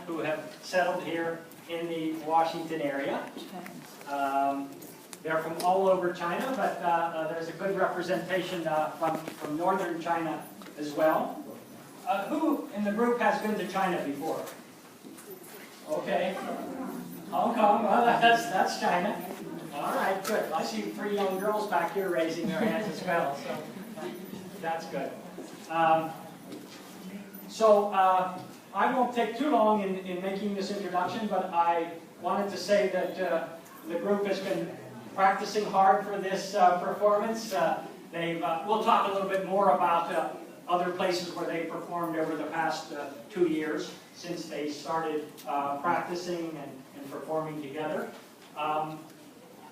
who have settled here in the Washington area. They're from all over China, but there's a good representation from northern China as well. Who in the group has been to China before? Okay. Hong Kong, well, that's China. All right, good. I see 3 young girls back here raising their hands as well, so that's good. I won't take too long in making this introduction, but I wanted to say that the group has been practicing hard for this performance. We'll talk a little bit more about other places where they performed over the past 2 years since they started practicing and performing together.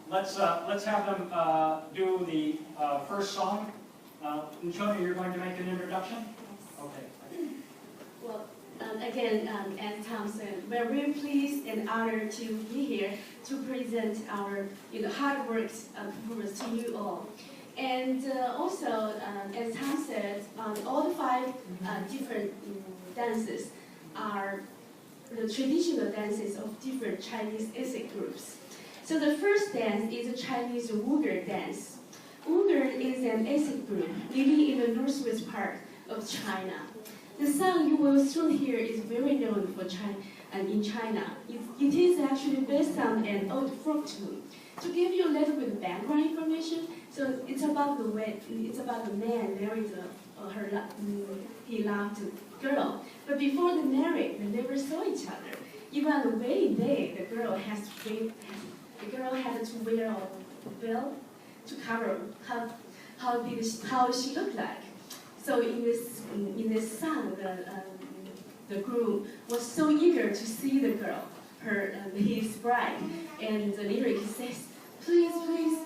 Let's have them do the first song. Nchona, you're going to make an introduction? Okay. Well, again, as Tom said, we're very pleased and honored to be here to present our hard work performance to you all. And also, as Tom said, all the 5 different dances are the traditional dances of different Chinese ethnic groups. So the first dance is a Chinese Uyghur dance. Uyghur is an ethnic group living in the northwest part of China. The song you will soon hear is very known for China and in China. It is actually based on an old folk tune. To give you a little bit of background information, so it's about the man married he loved a girl, but before they married, they never saw each other. Even on the wedding day, the girl had to wear a veil to cover how she looked like. So in this song, the groom was so eager to see the girl, his bride, and the lyric says, "Please,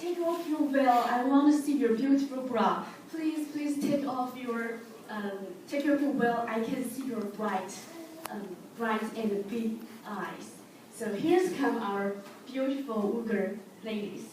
take off your veil. I want to see your beautiful bra. Please, take off your veil. I can see your bright and big eyes." So here's come our beautiful Uyghur ladies.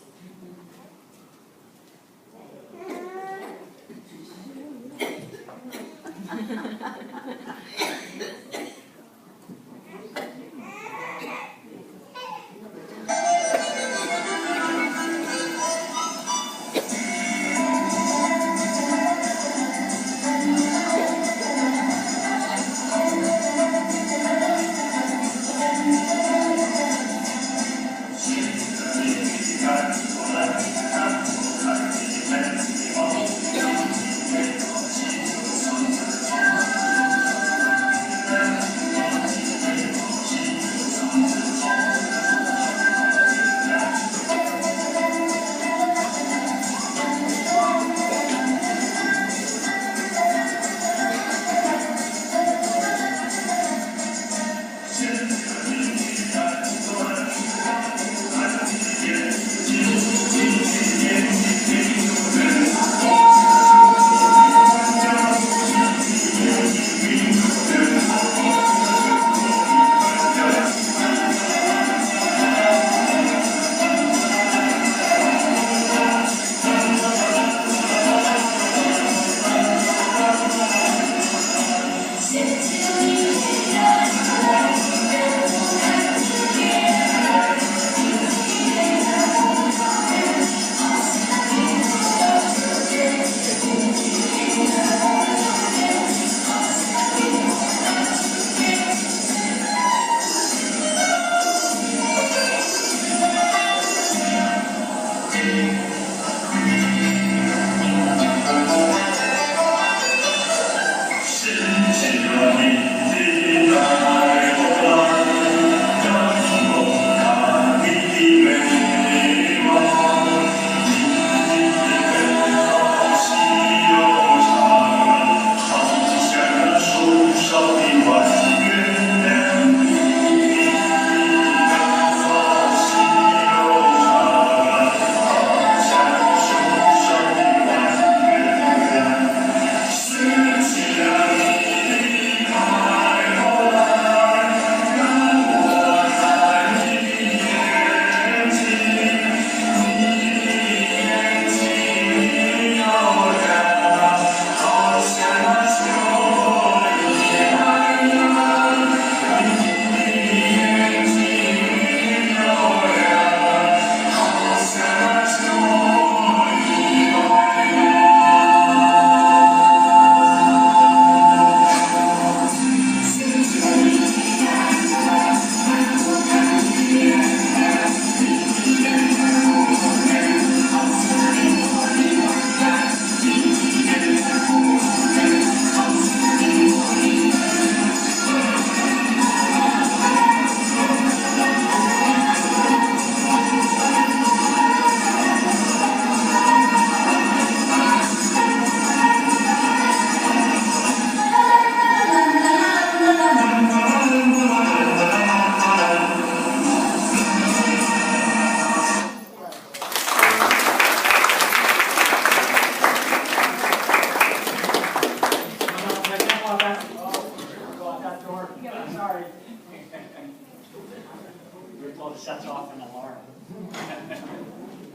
We're told it sets off an alarm.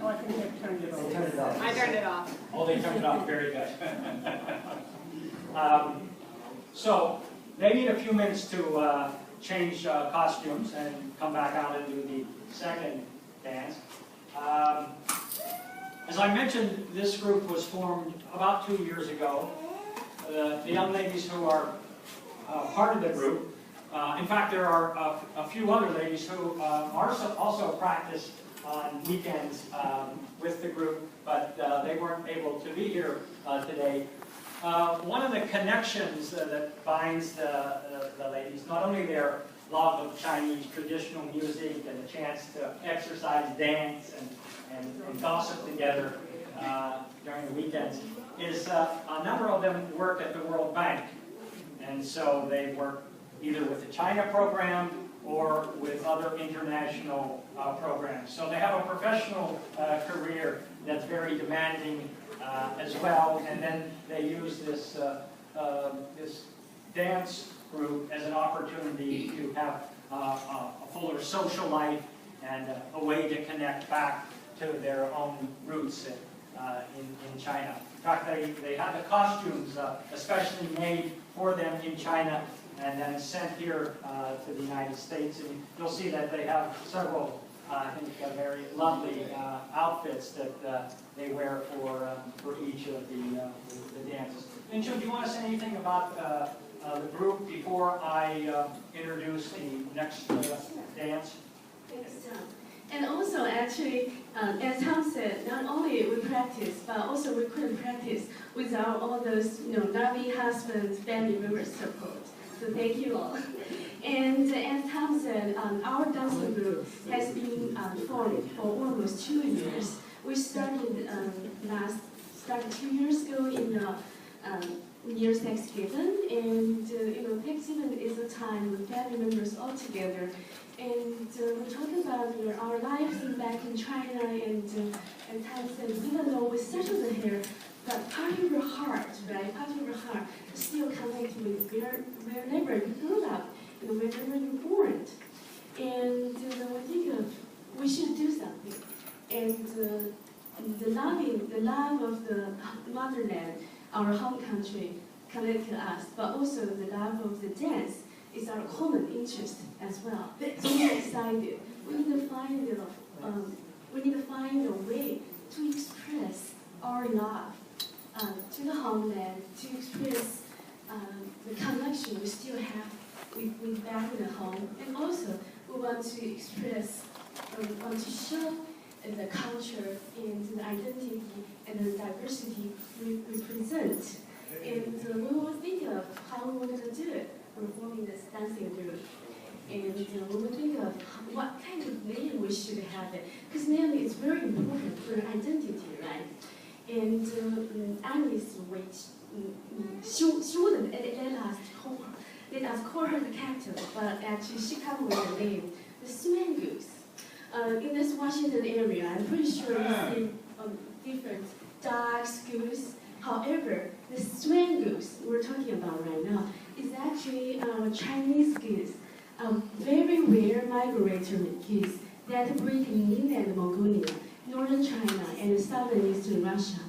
Oh, I think they've turned it They over. turned it off. I turned it off. Oh, they turned it off, very good. So, they need a few minutes to change costumes and come back out and do the second dance. As I mentioned, this group was formed about 2 years ago. The young ladies who are part of the group, in fact, there are a few other ladies who also practice on weekends with the group, but they weren't able to be here today. One of the connections that binds the ladies, not only their love of Chinese traditional music and the chance to exercise, dance, and gossip together during the weekends, is a number of them work at the World Bank. And so they work either with the China program or with other international programs. So they have a professional career that's very demanding as well, and then they use this dance group as an opportunity to have a fuller social life and a way to connect back to their own roots in China. In fact, they had the costumes especially made for them in China and then sent here to the United States. And you'll see that they have several, I think, very lovely outfits that they wear for each of the dances. Minchu, do you want to say anything about the group before I introduce the next dance? Thanks, Tom. And also, actually, as Tom said, not only we practice, but also we couldn't practice without all those, loving husbands, family members support. So thank you all. And as Tom said, our dancing group has been formed for almost 2 years. We started 2 years ago in near Thanksgiving, and Thanksgiving is a time when family members all together. And we talk about our lives back in China, and Tom said, even though we settled here, but part of your heart, right? Part of your heart is still connected with wherever you grew up, wherever you're born. And we think we should do something. And the love of the motherland, our home country, connected us, but also the love of the dance is our common interest as well. So we're excited. We need to find a way to express our love to the homeland, to express the connection we still have with back in the home, and also we want to express, we want to show the culture and the identity and the diversity we present. And we will think of how we're going to do it, forming this dancing group. And we will think of what kind of name we should have it, because name is very important for identity, right? And Alice, which she wouldn't let us call her the captain, but actually she came with the name, the Swan Goose. In this Washington area, I'm pretty sure we see different ducks, goose. However, the Swan Goose we're talking about right now is actually a Chinese goose, a very rare migratory goose that breed in inland Mongolia, northern China, and southern eastern Russia.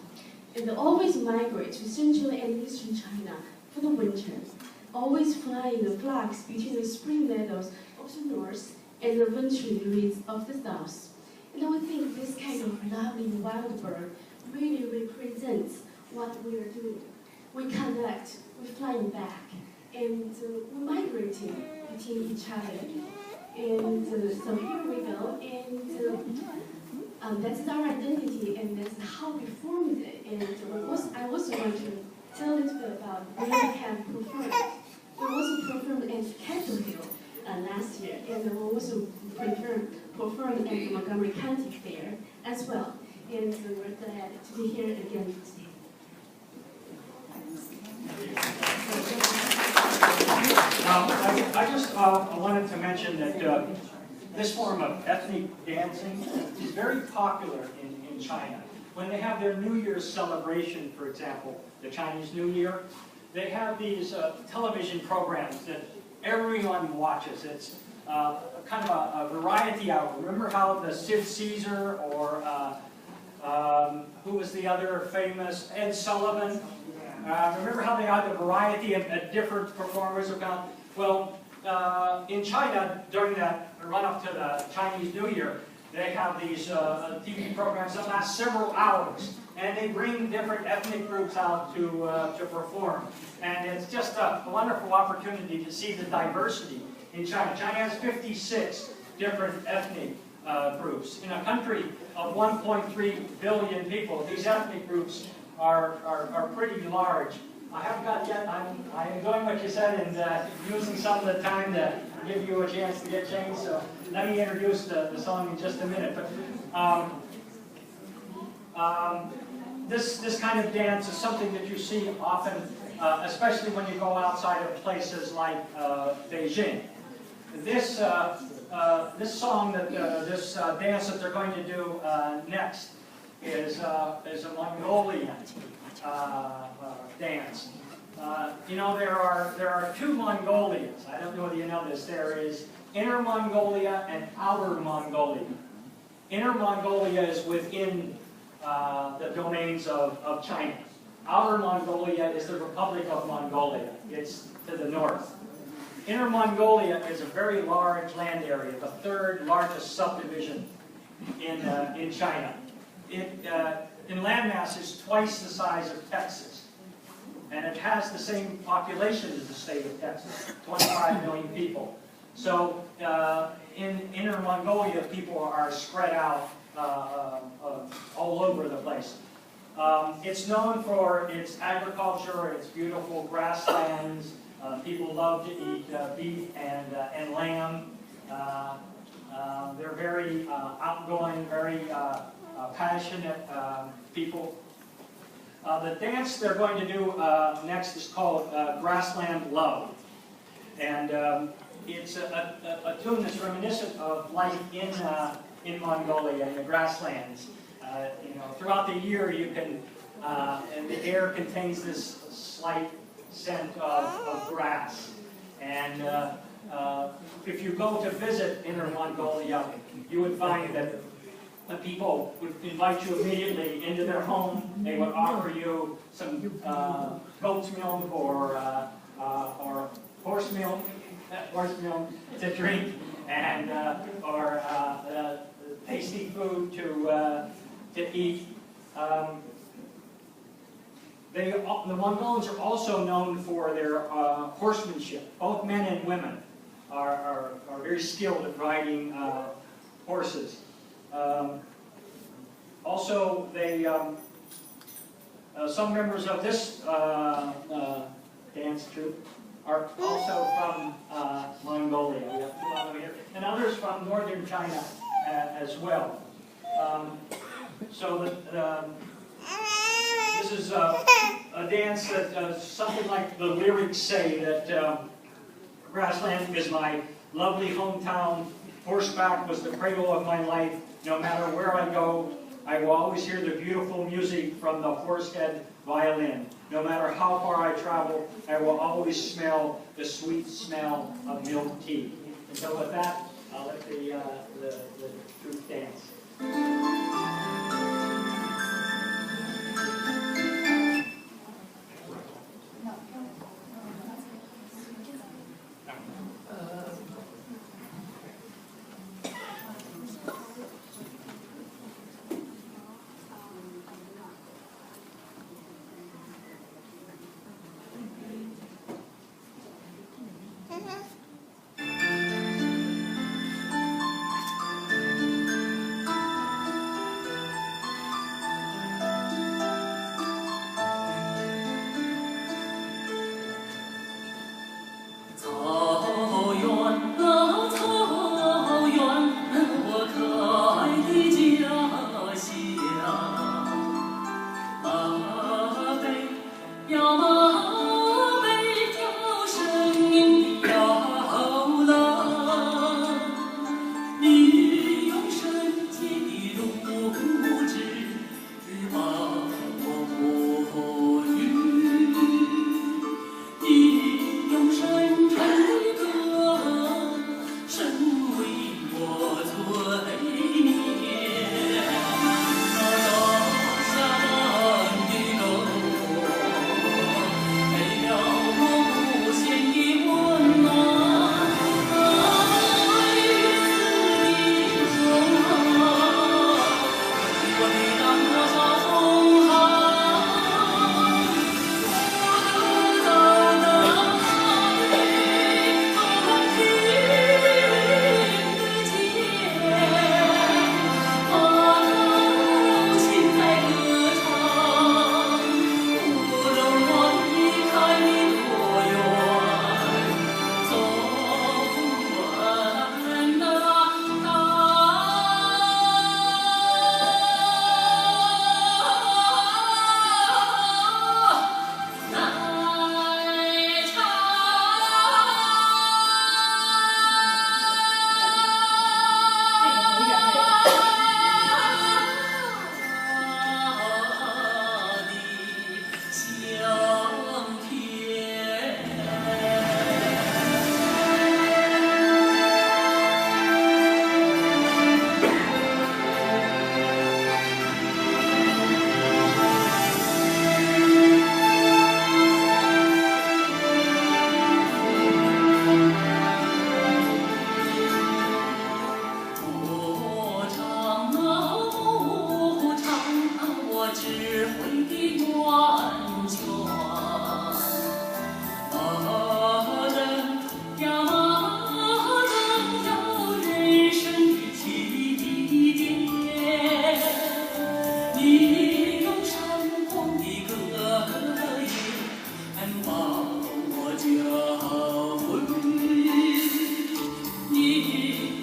And they always migrate to central and eastern China for the winter, always fly in the flocks between the spring meadows of the north and the wintry reeds of the south. And I think this kind of lovely wild bird really represents what we are doing. We connect, we're flying back, and we're migrating between each other. And so here we go, and that's our identity, and that's how we formed it. And I also want to tell a little bit about where we have performed. We also performed at Capitol Hill last year, and we also performed at the Montgomery County Fair as well. And we're glad to be here again today. I just wanted to mention that this form of ethnic dancing is very popular in China. When they have their New Year's celebration, for example, the Chinese New Year, they have these television programs that everyone watches. It's kind of a variety hour. Remember how the Sid Caesar or who was the other famous, Ed Sullivan? Remember how they had the variety of different performers about? Well, in China, during that run-up to the Chinese New Year, they have these TV programs that last several hours, and they bring different ethnic groups out to perform. And it's just a wonderful opportunity to see the diversity in China. China has 56 different ethnic groups. In a country of 1.3 billion people, these ethnic groups are pretty large. I haven't got yet. I'm enjoying what you said and using some of the time to give you a chance to get changed. So let me introduce the song in just a minute. But this kind of dance is something that you see often, especially when you go outside of places like Beijing. This song this dance that they're going to do next is a Mongolian dance. You know, there are two Mongolias. I don't know whether you know this. There is Inner Mongolia and Outer Mongolia. Inner Mongolia is within the domains of China. Outer Mongolia is the Republic of Mongolia. It's to the north. Inner Mongolia is a very large land area, the third largest subdivision in China. It, in landmass, is twice the size of Texas. And it has the same population as the state of Texas, 25 million people. So in Inner Mongolia, people are spread out all over the place. It's known for its agriculture, its beautiful grasslands. People love to eat beef and lamb. They're very outgoing, very passionate people. The dance they're going to do next is called Grassland Love. And it's a tune that's reminiscent of life in Mongolia, in the grasslands. You know, throughout the year you can, and the air contains this slight scent of grass. And if you go to visit Inner Mongolia, you would find that the people would invite you immediately into their home. They would offer you some goat's milk or horse milk to drink, and or tasty food to eat. The Mongolians are also known for their horsemanship. Both men and women are very skilled at riding horses. Also, they some members of this dance troupe are also from Mongolia. We have two over here, and others from northern China as well. So this is a dance that something like the lyrics say that grassland is my lovely hometown. Horseback was the cradle of my life. No matter where I go, I will always hear the beautiful music from the horsehead violin. No matter how far I travel, I will always smell the sweet smell of milk tea. And so with that, I'll let the troupe dance.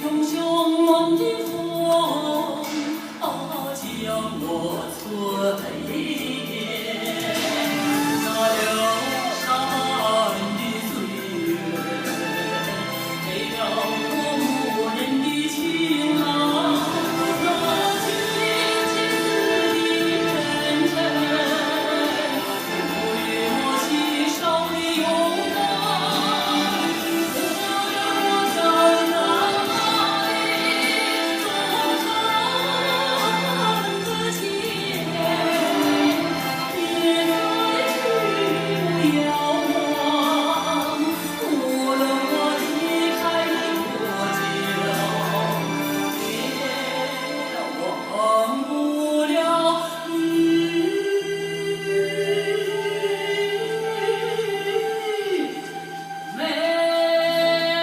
熊熊的风，将我吹遍那流沙的岁月，给了我牧人的情郎，那军旗似的真诚，赋予我心上的勇敢。我走到那里，忠诚的前，别再去遥望，无论我离开你多久，也忘不了你美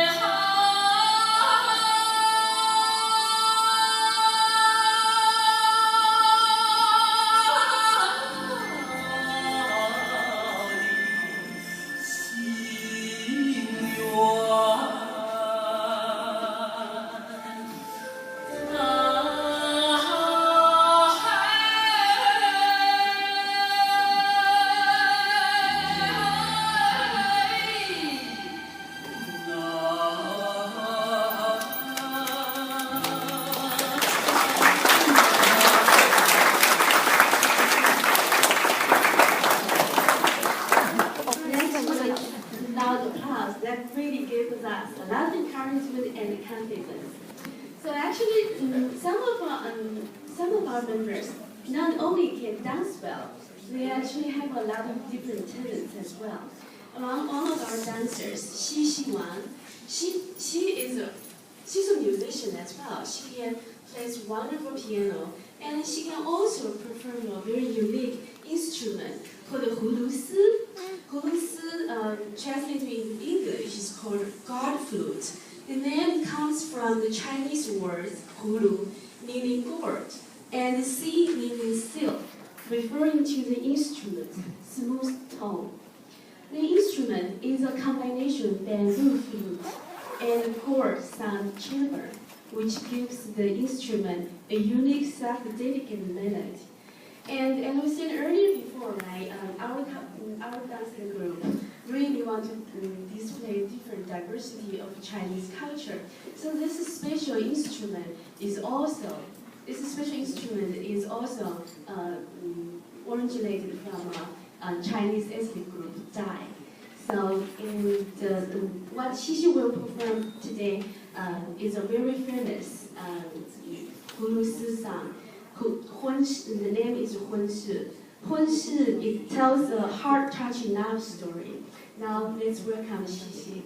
好的心Loud applause that really gives us a lot of encouragement and confidence. So actually, some of our members not only can dance well, they actually have a lot of different talents as well. Among all of our dancers, Xi Xiwan, she's a musician as well. She can play wonderful piano, and she can also perform a very unique instrument called the hulusi. Hulusi, translated in English, is called God flute. The name comes from the Chinese word hulu, meaning gourd, and si meaning silk, referring to the instrument, smooth tone. The instrument is a combination of bamboo flute and gourd sound chamber, which gives the instrument a unique psychedelic melody. And as we said earlier before, right, our dancing group really want to display different diversity of Chinese culture. So this special instrument is also originated from a Chinese ethnic group, Dai. So what Xixi will perform today is a very famous hulusi song. The name is Hunshi. Hunshi, it tells a heart-touching love story. Now let's welcome Xixi.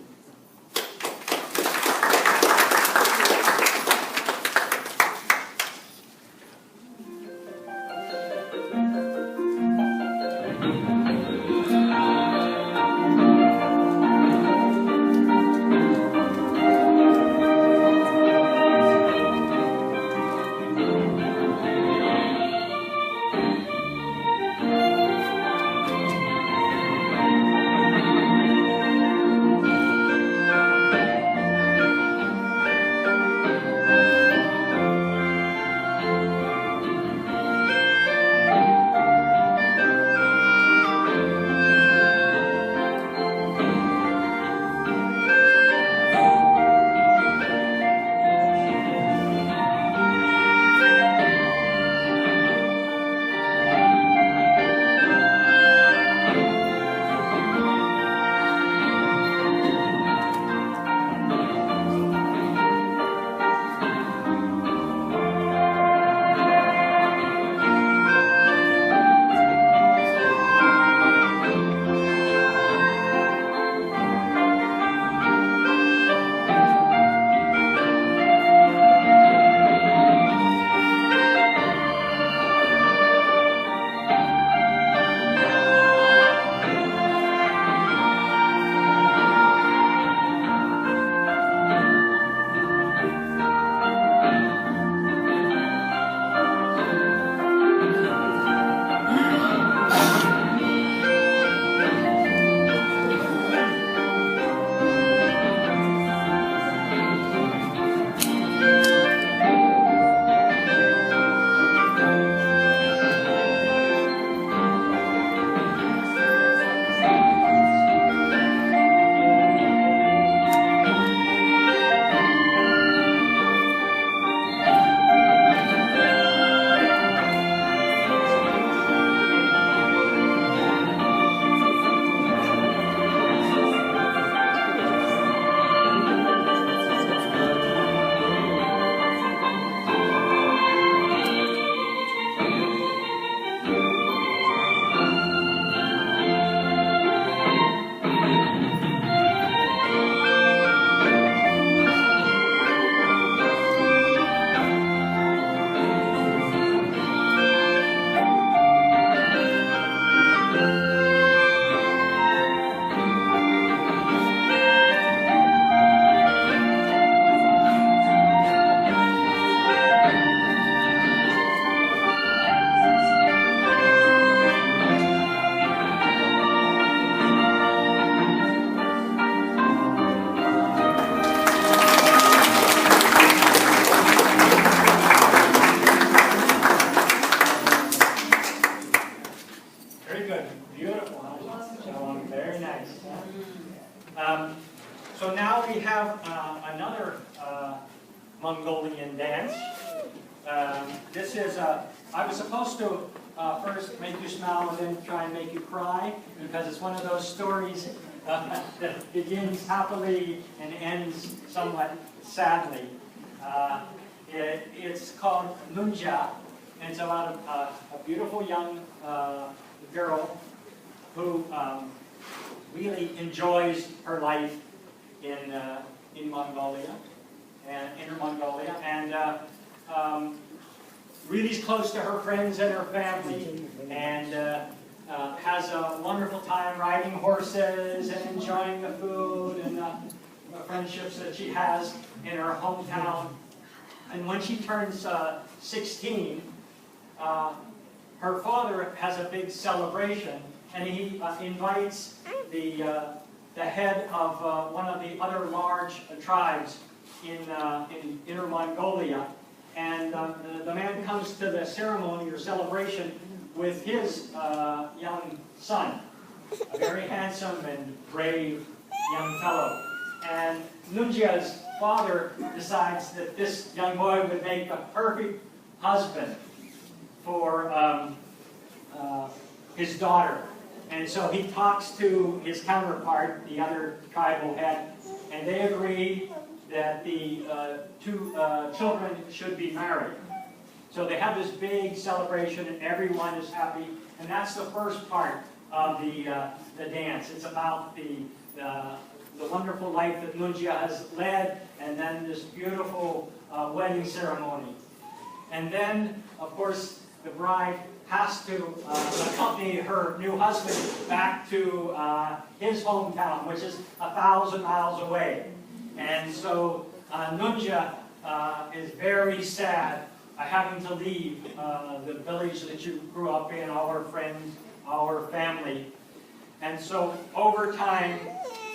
Mongolian dance. This is, I was supposed to first make you smile and then try and make you cry, because it's one of those stories that begins happily and ends somewhat sadly. It's called Nunja, and it's about a beautiful young girl who really enjoys her life in Mongolia, and Inner Mongolia, and really is close to her friends and her family, and has a wonderful time riding horses and enjoying the food and the friendships that she has in her hometown. And when she turns 16, her father has a big celebration, and he invites the head of one of the other large tribes in Inner Mongolia. And the man comes to the ceremony or celebration with his young son, a very handsome and brave young fellow. And Nunja's father decides that this young boy would make a perfect husband for his daughter. And so he talks to his counterpart, the other tribal head, and they agree that the two children should be married. So they have this big celebration and everyone is happy. And that's the first part of the dance. It's about the wonderful life that Nunja has led, and then this beautiful wedding ceremony. And then, of course, the bride has to accompany her new husband back to his hometown, which is 1,000 miles away. And so Nunja is very sad having to leave the village that you grew up in, our friends, our family. And so over time,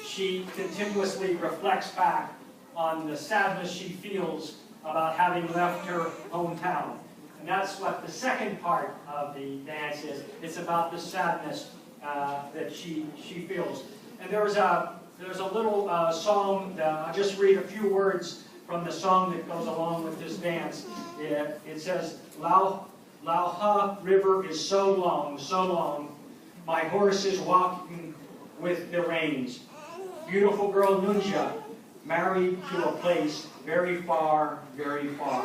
she continuously reflects back on the sadness she feels about having left her hometown. And that's what the second part of the dance is. It's about the sadness that she feels. And there's a little song, I'll just read a few words from the song that goes along with this dance. It says, Lauha River is so long, my horse is walking with the reins. Beautiful girl Nunja, married to a place very far, very far.